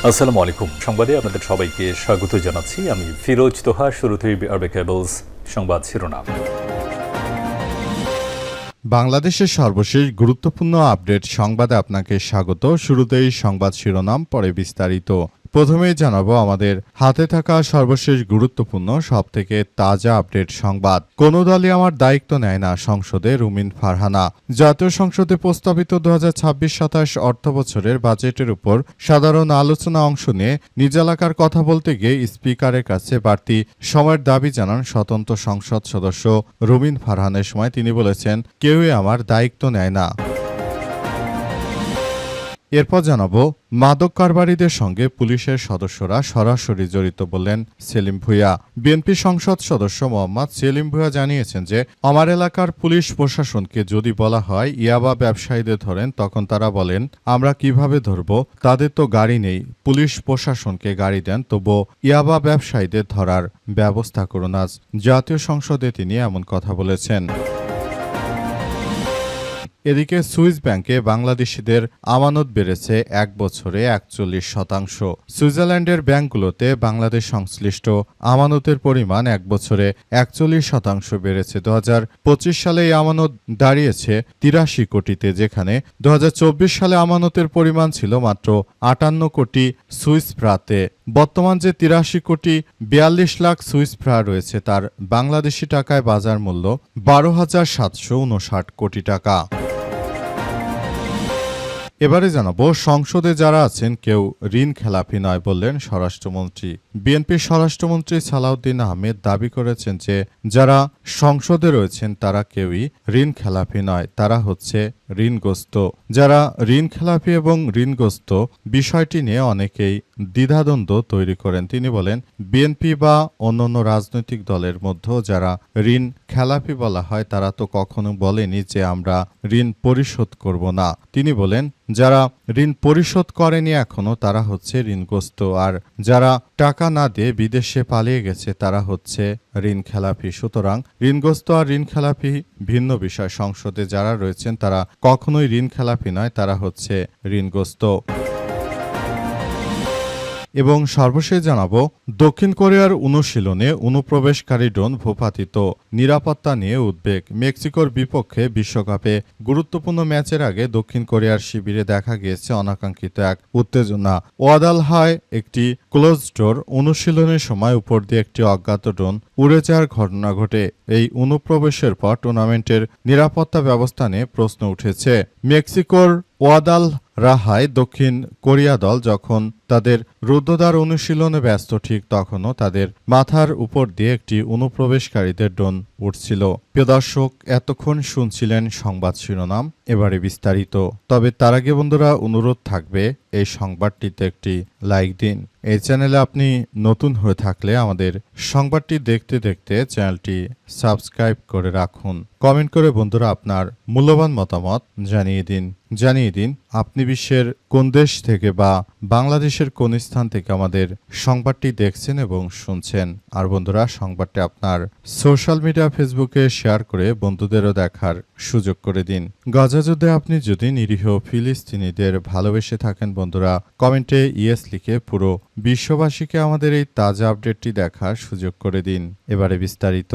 আসসালামু আলাইকুম। সংবাদে আপনাদের সবাইকে স্বাগত জানাচ্ছি। আমি ফিরোজ তোহা। শুরুতেই আরবে কেবলস সংবাদ শিরোনাম। বাংলাদেশের সর্বশেষ গুরুত্বপূর্ণ আপডেট সংবাদে আপনাকে স্বাগত। শুরুতেই সংবাদ শিরোনাম, পরে বিস্তারিত। প্রথমেই জানাবো আমাদের হাতে থাকা সর্বশেষ গুরুত্বপূর্ণ সবথেকে তাজা আপডেট সংবাদ। কোনো দলই আমার দায়িত্ব নেয় না, সংসদে রুমিন ফারহানা। জাতীয় সংসদে প্রস্তাবিত 2026-27 অর্থবছরের বাজেটের উপর সাধারণ আলোচনা অংশ নিয়ে নিজ এলাকার কথা বলতে গিয়ে স্পিকারের কাছে বাড়তি সময়ের দাবি জানান স্বতন্ত্র সংসদ সদস্য রুমিন ফারহানের। সময় তিনি বলেছেন, কেউই আমার দায়িত্ব নেয় না। এরপর জানাবো মাদক কারবারিদের সঙ্গে পুলিশের সদস্যরা সরাসরি জড়িত বললেন সেলিম ভূঁইয়া। বিএনপি সংসদ সদস্য মোহাম্মদ সেলিম ভূঁইয়া জানিয়েছেন যে আমার এলাকার পুলিশ প্রশাসনকে যদি বলা হয় ইয়াবা ব্যবসায়ীদের ধরেন, তখন তারা বলেন আমরা কিভাবে ধরব, তাদের তো গাড়ি নেই। পুলিশ প্রশাসনকে গাড়ি দেন, তবুও ইয়াবা ব্যবসায়ীদের ধরার ব্যবস্থা করুন। আজ জাতীয় সংসদে তিনি এমন কথা বলেছেন। এদিকে সুইস ব্যাংকে বাংলাদেশিদের আমানত বেড়েছে 1 বছরে 41%। সুইজারল্যান্ডের ব্যাংকগুলোতে বাংলাদেশ সংশ্লিষ্ট আমানতের পরিমাণ 1 বছরে 41% বেড়েছে। 2025 সালে এই আমানত দাঁড়িয়েছে 83 কোটিতে, যেখানে 2024 সালে আমানতের পরিমাণ ছিল মাত্র 58 কোটি সুইস ফ্রাতে। বর্তমান যে 83 কোটি 42 লাখ সুইস ফ্রা রয়েছে, তার বাংলাদেশি টাকায় বাজার মূল্য 12,759 কোটি টাকা। এবারে জানাবো সংসদে যারা আছেন কেউ ঋণ খেলাপি নয় বললেন স্বরাষ্ট্রমন্ত্রী। বিএনপির স্বরাষ্ট্রমন্ত্রী সালাউদ্দিন আহমেদ দাবি করেছেন যে যারা সংসদে রয়েছেন তারা কেউই ঋণ খেলাপি নয়, তারা হচ্ছে ঋণগ্রস্ত। যারা ঋণ খেলাপি এবং ঋণগ্রস্ত বিষয়টি নিয়ে অনেকেই দ্বিধাদ্বন্দ্ব তৈরি করেন। তিনি বলেন, বিএনপি বা অন্যান্য রাজনৈতিক দলের মধ্যেও যারা ঋণ খেলাপি বলা হয় তারা তো কখনো বলেনি যে আমরা ঋণ পরিশোধ করব না। তিনি বলেন, যারা ঋণ পরিশোধ করেনি এখনো তারা হচ্ছে ঋণগ্রস্ত, আর যারা টাকা না দিয়ে বিদেশে পালিয়ে গেছে তারা হচ্ছে ঋণ খেলাপি। সুতরাং ঋণগ্রস্ত আর ঋণ খেলাপি ভিন্ন বিষয়। সংসদে যারা রয়েছেন তারা কখনোই ঋণ খেলাপি নয়, তারা হচ্ছে ঋণগ্রস্ত। এবং সর্বশেষ জানাবো দক্ষিণ কোরিয়ার অনুশীলনে অনুপ্রবেশকারী ড্রোন ভূপাতিত, নিরাপত্তা নিয়ে উদ্বেগ। মেক্সিকোর বিপক্ষে বিশ্বকাপে গুরুত্বপূর্ণ ম্যাচের আগে দক্ষিণ কোরিয়ার শিবিরে দেখা গিয়েছে অনাকাঙ্ক্ষিত এক উত্তেজনা। ওয়াদালহায় একটি ক্লোজ ডোর অনুশীলনের সময় উপর দিয়ে একটি অজ্ঞাত ড্রোন উড়ে যাওয়ার ঘটনা ঘটে। এই অনুপ্রবেশের পর টুর্নামেন্টের নিরাপত্তা ব্যবস্থা নিয়ে প্রশ্ন উঠেছে। মেক্সিকোর ওয়াদাল রাহায় দক্ষিণ কোরিয়া দল যখন তাদের রুদ্ধদ্বার অনুশীলনে ব্যস্ত, ঠিক তখনও তাদের মাথার উপর দিয়ে একটি অনুপ্রবেশকারীদের ড্রোন উঠছিল। প্রিয় দর্শক, এতক্ষণ শুনছিলেন সংবাদ শিরোনাম, এবারে বিস্তারিত। তবে তার আগে বন্ধুরা অনুরোধ থাকবে এই সংবাদটিতে একটি লাইক দিন। এই চ্যানেলে আপনি নতুন হয়ে থাকলে আমাদের সংবাদটি দেখতে দেখতে চ্যানেলটি সাবস্ক্রাইব করে রাখুন। কমেন্ট করে বন্ধুরা আপনার মূল্যবান মতামত জানিয়ে দিন আপনি বিশ্বের কোন দেশ থেকে বা বাংলাদেশের কোন স্থান থেকে আমাদের সংবাদটি দেখছেন এবং শুনছেন। আর বন্ধুরা সংবাদটি আপনার সোশ্যাল মিডিয়া ফেসবুকে শেয়ার করে বন্ধুদেরও দেখার সুযোগ করে দিন। গাজা যুদ্ধে আপনি যদি নিরীহ ফিলিস্তিনিদের ভালোবেসে থাকেন বন্ধুরা, কমেন্টে ইয়েস লিখে পুরো বিশ্ববাসীকে আমাদের এই তাজা আপডেটটি দেখার সুযোগ করে দিন। এবারে বিস্তারিত।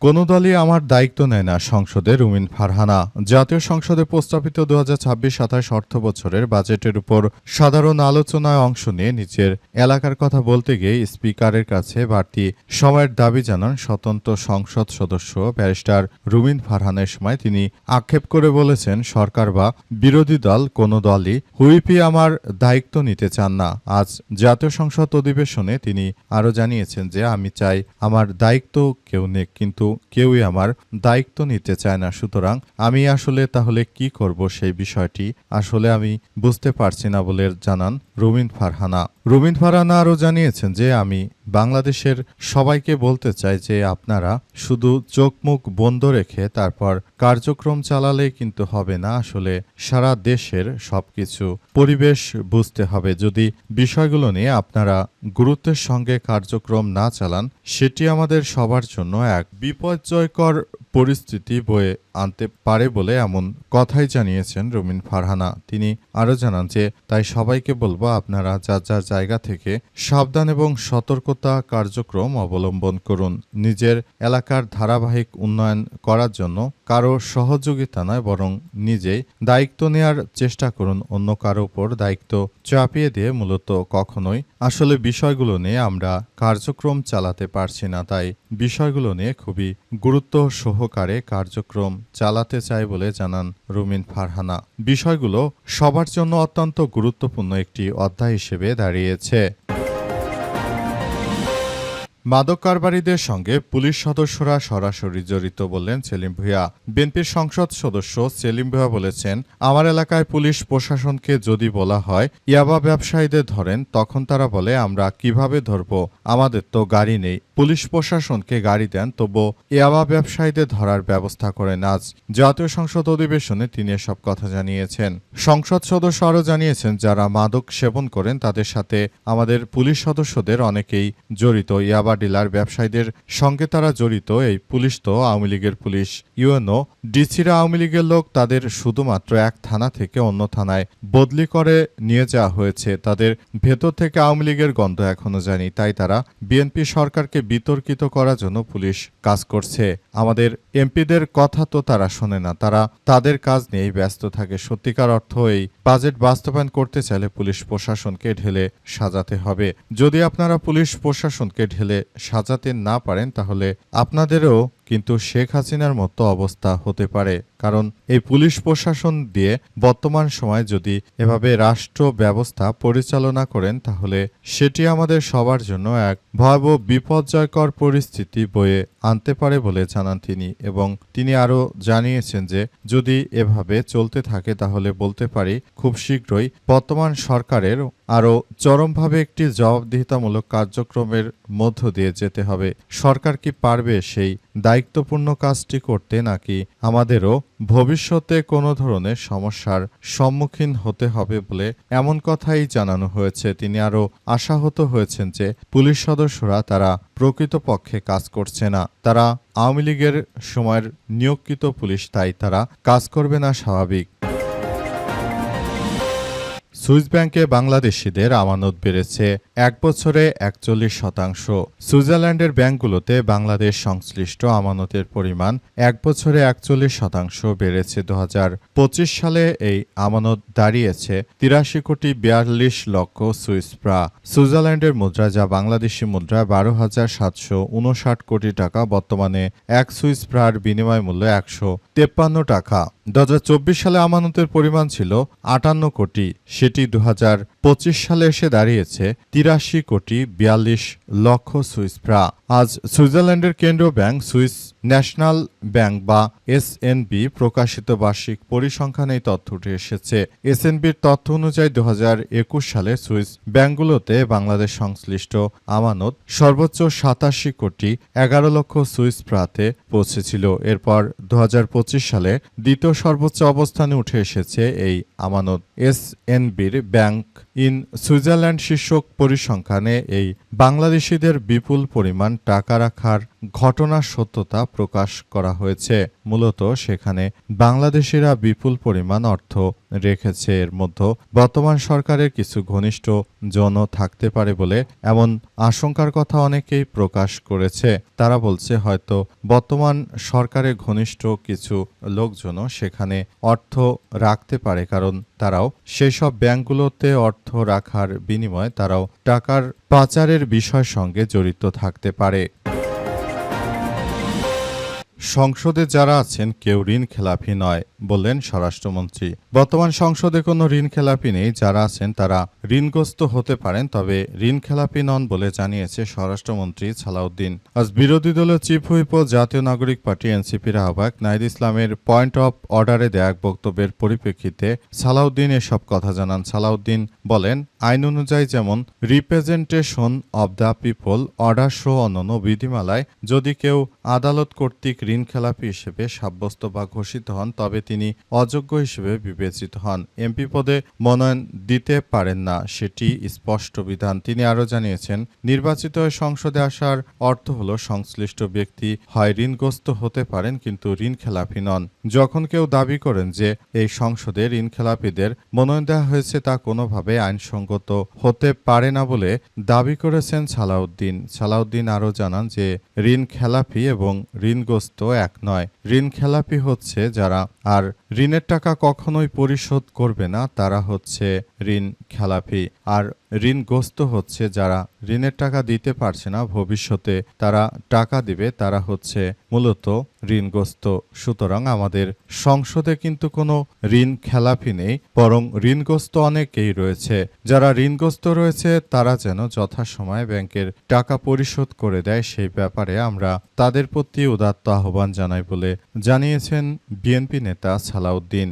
কোনো দলই আমার দায়িত্ব নেয় না, সংসদে রুমিন ফারহানা। জাতীয় সংসদে প্রস্তাবিত 2026-27 অর্থ বছরের বাজেটের উপর সাধারণ আলোচনায় অংশ নিয়ে নিজের এলাকার কথা বলতে গিয়ে স্পিকারের কাছে বাড়তি সময়ের দাবি জানান স্বতন্ত্র সংসদ সদস্য ব্যারিস্টার রুমিন ফারহানের। সময় তিনি আক্ষেপ করে বলেছেন, সরকার বা বিরোধী দল কোনো দলই হুইপি আমার দায়িত্ব নিতে চান না। আজ জাতীয় সংসদ অধিবেশনে তিনি আরও জানিয়েছেন যে আমি চাই আমার দায়িত্ব কেউ নেক, কিন্তু কেউই আমার দায়িত্ব নিতে চায় না। সুতরাং আমি আসলে তাহলে কি করব সেই বিষয়টি আসলে আমি বুঝতে পারছি না বলে জানান রুমিন ফারহানা। রুমিন ফারহানা আরও জানিয়েছেন যে আমি বাংলাদেশের সবাইকে বলতে চাই যে আপনারা শুধু চোখ মুখ বন্ধ রেখে তারপর কার্যক্রম চালালে কিন্তু হবে না। আসলে সারা দেশের সবকিছু পরিবেশ বুঝতে হবে। যদি বিষয়গুলো নিয়ে আপনারা গুরুত্বের সঙ্গে কার্যক্রম না চালান, সেটি আমাদের সবার জন্য এক বিপর্যয়কর পরিস্থিতি বয়ে আনতে পারে বলে এমন কথাই জানিয়েছেন রুমিন ফারহানা। তিনি আরও জানান যে তাই সবাইকে বলবো আপনারা যার যার জায়গা থেকে সাবধান এবং সতর্কতা কার্যক্রম অবলম্বন করুন। নিজের এলাকার ধারাবাহিক উন্নয়ন করার জন্য কারো সহযোগিতা নয় বরং নিজেই দায়িত্ব নেয়ার চেষ্টা করুন। অন্য কারো উপর দায়িত্ব চাপিয়ে দিয়ে মূলত কখনোই আসলে বিষয়গুলো নিয়ে আমরা কার্যক্রম চালাতে পারছি না। তাই বিষয়গুলো নিয়ে খুবই গুরুত্ব সহকারে কার্যক্রম চালাতে চাই বলে জানান রুমিন ফারহানা। বিষয়গুলো সবার জন্য অত্যন্ত গুরুত্বপূর্ণ একটি অধ্যায় হিসেবে দাঁড়িয়েছে। মাদক কারবারিদের সঙ্গে পুলিশ সদস্যরা সরাসরি জড়িত বললেন সেলিম ভূঁইয়া। বিএনপির সংসদ সদস্য সেলিম ভূঁইয়া বলেছেন, আমার এলাকায় পুলিশ প্রশাসনকে যদি বলা হয় ইয়াবা ব্যবসায়ীদের ধরেন, তখন তারা বলে আমরা কিভাবে ধরব, আমাদের তো গাড়ি নেই। পুলিশ প্রশাসনকে গাড়ি দেন, তবু ইয়াবা ব্যবসায়ীদের ধরার ব্যবস্থা করেন। আজ জাতীয় সংসদ অধিবেশনে তিনি এসব কথা জানিয়েছেন। সংসদ সদস্য আরও জানিয়েছেন, যারা মাদক সেবন করেন তাদের সাথে আমাদের পুলিশ সদস্যদের অনেকেই জড়িত। ইয়াবা ডিলার ব্যবসায়ীদের সঙ্গে তারা জড়িত। এই পুলিশ তো আওয়ামী লীগের পুলিশ। ইউএনও ডিসিরা আওয়ামী লীগের লোক, তাদের শুধুমাত্র এক থানা থেকে অন্য থানায় বদলি করে নিয়ে যাওয়া হয়েছে। তাদের ভেতর থেকে আওয়ামী লীগের গন্ধ এখনো জানি। তাই তারা বিএনপি সরকারকে বিতর্কিত করার জন্য পুলিশ কাজ করছে। আমাদের এমপিদের কথা তো তারা শোনে না, তারা তাদের কাজ নিয়েই ব্যস্ত থাকে। সত্যিকার অর্থ এই বাজেট বাস্তবায়ন করতে চাইলে পুলিশ প্রশাসনকে ঢেলে সাজাতে হবে। যদি আপনারা পুলিশ প্রশাসনকে ঢেলে সাজাতে না পারেন তাহলে আপনাদেরও কিন্তু শেখ হাসিনার মতো অবস্থা হতে পারে। কারণ এই পুলিশ প্রশাসন দিয়ে বর্তমান সময় যদি এভাবে রাষ্ট্র ব্যবস্থা পরিচালনা করেন তাহলে সেটি আমাদের সবার জন্য এক ভয়াবহ বিপর্যয়কর পরিস্থিতি বয়ে আনতে পারে বলে জানান তিনি। এবং তিনি আরও জানিয়েছেন যে যদি এভাবে চলতে থাকে তাহলে বলতে পারি খুব শীঘ্রই বর্তমান সরকারের আরও চরমভাবে একটি জবাবদিহিতামূলক কার্যক্রমের মধ্য দিয়ে যেতে হবে। সরকার কি পারবে সেই দায়িত্বপূর্ণ কাজটি করতে, নাকি আমাদেরও ভবিষ্যতে কোনো ধরনের সমস্যার সম্মুখীন হতে হবে বলে এমন কথাই জানানো হয়েছে। তিনি আরও আশাহত হয়েছেন যে পুলিশ সদস্যরা তারা প্রকৃতপক্ষে কাজ করছে না, তারা আওয়ামী লীগের সময়ের নিয়োগকৃত পুলিশ, তাই তারা কাজ করবে না স্বাভাবিক। সুইস ব্যাংকে বাংলাদেশিদের আমানত বেড়েছে 1 বছরে 41%। সুইজারল্যান্ডের ব্যাংকগুলোতে বাংলাদেশ সংশ্লিষ্ট আমানতের পরিমাণ 1 বছরে 41% বেড়েছে। 2025 সালে এই আমানত দাঁড়িয়েছে 83 কোটি 42 লক্ষ সুইস ফ্রা। সুইজারল্যান্ডের মুদ্রা, যা বাংলাদেশি মুদ্রা 12,759 কোটি টাকা। বর্তমানে 1 সুইস ফ্রার বিনিময় মূল্য 153 টাকা। 2024 সালে আমানতের পরিমাণ ছিল 58 কোটি, সেটি 2025 সালে এসে দাঁড়িয়েছে 83 কোটি 42 লক্ষ সুইস ফ্রা। আজ সুইজারল্যান্ডের কেন্দ্রীয় ব্যাংক সুইস ন্যাশনাল ব্যাংক বা এসএনবি প্রকাশিত বার্ষিক পরিসংখ্যান এই তথ্য উঠে এসেছে। এসএনবির তথ্য অনুযায়ী 2021 সালে সুইস ব্যাংকগুলোতে বাংলাদেশ সংশ্লিষ্ট আমানত সর্বোচ্চ 87 কোটি 11 লক্ষ সুইস ফ্রাতে পৌঁছেছিল। এরপর 2025 সালে দ্বিতীয় সর্বোচ্চ অবস্থানে উঠে এসেছে এই আমানত। এসএনবির ব্যাংক ইন সুইজারল্যান্ড শীর্ষক পরিসংখ্যানে এই বাংলাদেশিদের বিপুল পরিমাণ টাকা রাখার ঘটনার সত্যতা প্রকাশ করা হয়েছে। মূলত সেখানে বাংলাদেশিরা বিপুল পরিমাণ অর্থ রেখেছে। এর মধ্যে বর্তমান সরকারের কিছু ঘনিষ্ঠ জনও থাকতে পারে বলে এমন আশঙ্কার কথা অনেকেই প্রকাশ করেছে। তারা বলছে হয়তো বর্তমান সরকারের ঘনিষ্ঠ কিছু লোকজনও সেখানে অর্থ রাখতে পারে, কারণ তারাও সেই সব ব্যাংকগুলোতে অর্থ রাখার বিনিময়ে তারাও টাকার পাচারের বিষয়ের সঙ্গে জড়িত থাকতে পারে। সংসদে যারা আছেন কেউ ঋণ খেলাপি নয় বললেন স্বরাষ্ট্রমন্ত্রী। বর্তমান সংসদে কোনো ঋণ খেলাপি নেই, যারা আছেন তারা ঋণগ্রস্ত হতে পারেন, তবে ঋণ খেলাপি নন বলে জানিয়েছে স্বরাষ্ট্রমন্ত্রী সালাউদ্দিন। আজ বিরোধী দলীয় চিফ হুইপ ও জাতীয় নাগরিক পার্টি এনসিপির আহ্বায়ক নাহিদ ইসলামের পয়েন্ট অফ অর্ডারে দেয়া এক বক্তব্যের পরিপ্রেক্ষিতে সালাউদ্দিন এসব কথা জানান। সালাউদ্দিন বলেন, আইন অনুযায়ী যেমন representation of the people order সহ অন্যান্য বিধিমালায় যদি কেউ আদালত কর্তৃক ঋণখেলাপি হিসেবে সাব্যস্ত বা ঘোষিত হন তবে তিনি অযোগ্য হিসেবে বিবেচিত হন। এমপি পদে মনোনয়ন দিতে পারেন না, সেটি স্পষ্ট বিধান। তিনি আরও জানিয়েছেন, নির্বাচিত হয়ে সংসদে আসার অর্থ হলো সংশ্লিষ্ট ব্যক্তি হয় ঋণগ্রস্ত হতে পারেন কিন্তু ঋণখেলাপি নন। যখন কেউ দাবি করেন যে এই সংসদে ঋণখেলাপিদের মনোনয়ন দেওয়া হয়েছে তা কোনোভাবে আইনসঙ্গত হতে পারে না বলে দাবি করেছেন সালাউদ্দিন আরও জানান যে ঋণখেলাপি এবং ঋণগ্রস্ত এক নয়। ঋণখেলাপি হচ্ছে যারা আর ঋণের টাকা কখনোই পরিশোধ করবে না তারা হচ্ছে ঋণখেলাপি, আর ঋণগ্রস্ত হচ্ছে যারা ঋণের টাকা দিতে পারছে না, ভবিষ্যতে তারা টাকা দিবে, তারা হচ্ছে মূলত ঋণগ্রস্ত। সুতরাং আমাদের সংসদে কিন্তু কোনো ঋণখেলাপি নেই, বরং ঋণগ্রস্ত অনেকেই রয়েছে। যারা ঋণগ্রস্ত রয়েছে তারা যেন যথাসময়ে ব্যাংকের টাকা পরিশোধ করে দেয়, সেই ব্যাপারে আমরা তাদের প্রতি উদাত্ত আহ্বান জানাই বলে জানিয়েছেন বিএনপি নেতা সালাউদ্দিন।